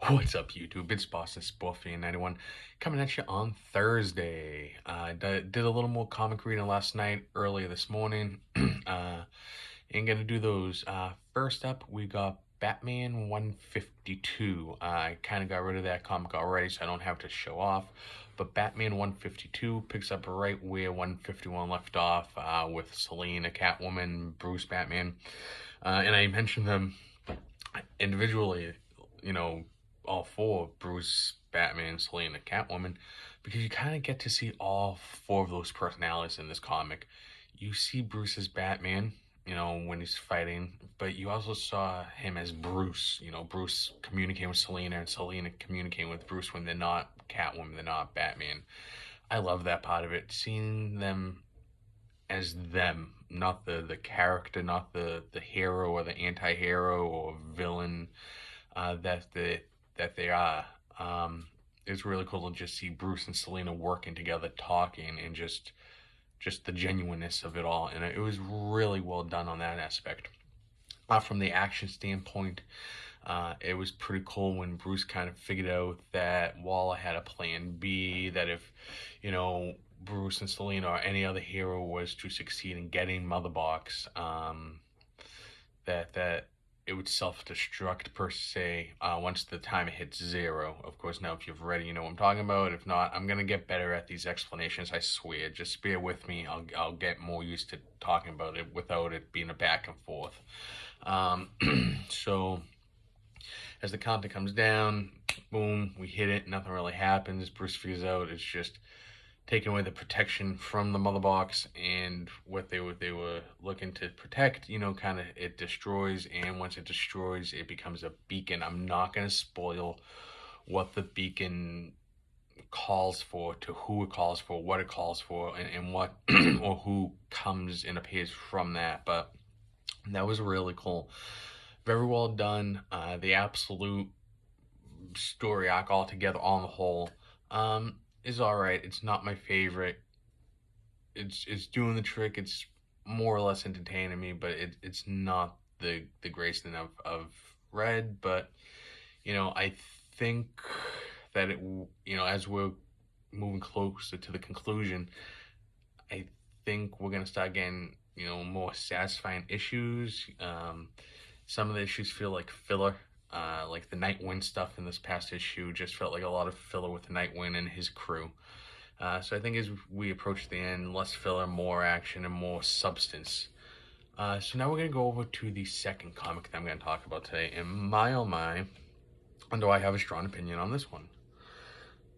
What's up, YouTube? It's Boston Sport Fan 91 coming at you on Thursday. I did a little more comic reading last night, earlier this morning. Ain't gonna do those. First up, we got Batman 152. I kind of got rid of that comic already, so I don't have to show off. But Batman 152 picks up right where 151 left off, with Selina, Catwoman, Bruce Batman. And I mentioned them individually, you know, all four, Bruce, Batman, Selina, Catwoman, because you kind of get to see all four of those personalities in this comic. You see Bruce as Batman, when he's fighting, but you also saw him as Bruce, Bruce communicating with Selina and Selina communicating with Bruce when they're not Catwoman, they're not Batman. I love that part of it, seeing them as them, not the character, not the hero or the anti-hero or villain, that they are. It's really cool to just see Bruce and Selina working together, talking, and just the genuineness of it all. And it was really well done on that aspect. From the action standpoint, it was pretty cool when Bruce kind of figured out that Waller had a plan B, that if, Bruce and Selina or any other hero was to succeed in getting Mother Box, that it would self-destruct per se, once the time hits zero. Of course, now if you've read it, you know what I'm talking about. If not, I'm gonna get better at these explanations, I swear. Just bear with me. I'll get more used to talking about it without it being a back and forth. So as the counter comes down, boom, we hit it, nothing really happens. Bruce figures out it's just taking away the protection from the Mother Box, and what they were looking to protect, kind of it destroys, and once it destroys, it becomes a beacon. I'm not going to spoil what the beacon calls for, to who it calls for, what it calls for, and what or who comes and appears from that, but that was really cool. Very well done. The absolute story arc altogether, on the whole, is all right. It's not my favorite. It's doing the trick. It's more or less entertaining me, but it's not the greatest thing I've read. But I think that as we're moving closer to the conclusion, I think we're gonna start getting more satisfying issues. Some of the issues feel like filler. Like the Nightwing stuff in this past issue just felt like a lot of filler with Nightwing and his crew. So I think as we approach the end, less filler, more action, and more substance. So now we're going to go over to the second comic that I'm going to talk about today. And my oh my, do I have a strong opinion on this one.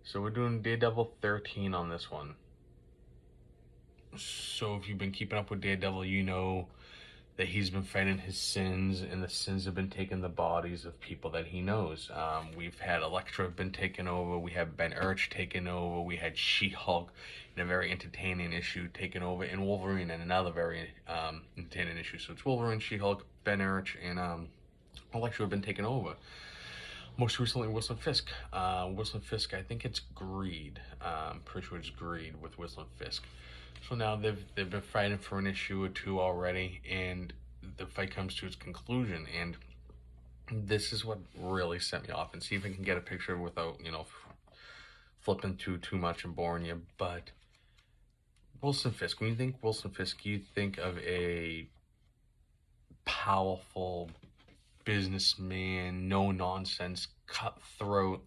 So we're doing Daredevil 13 on this one. So if you've been keeping up with Daredevil, you know that he's been fighting his sins, and the sins have been taking the bodies of people that he knows. We've had Elektra been taken over, we have Ben Urich taken over, we had She-Hulk in a very entertaining issue taken over, and Wolverine in another very entertaining issue. So it's Wolverine, She-Hulk, Ben Urich, and Elektra have been taken over. Most recently, Wilson Fisk. Wilson Fisk, I think it's Greed. I'm pretty sure it's Greed with Wilson Fisk. So now they've been fighting for an issue or two already, and the fight comes to its conclusion. And this is what really set me off. And see if I can get a picture without flipping too much and boring you. But Wilson Fisk. When you think Wilson Fisk, you think of a powerful businessman, no nonsense, cutthroat,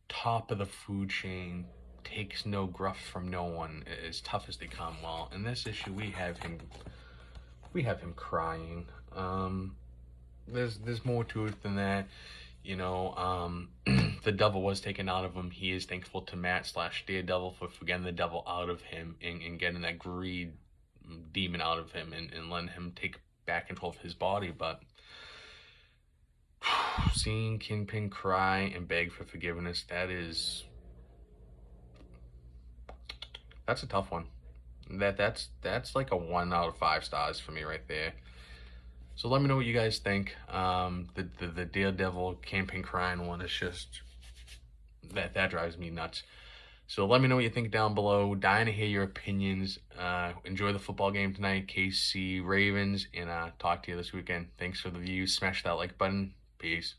top of the food chain, takes no gruff from no one, as tough as they come. Well, in this issue we have him crying. There's more to it than that. The devil was taken out of him. He is thankful to Matt / Daredevil for getting the devil out of him, and getting that greed demon out of him, and letting him take back control of his body. But seeing Kingpin cry and beg for forgiveness, that's a tough one. That's like a 1 out of 5 stars for me right there. So let me know what you guys think. The Daredevil Kingpin crying one is just that drives me nuts. So let me know what you think down below. Dying to hear your opinions. Enjoy the football game tonight, KC Ravens, and talk to you this weekend. Thanks for the views. Smash that like button. Peace.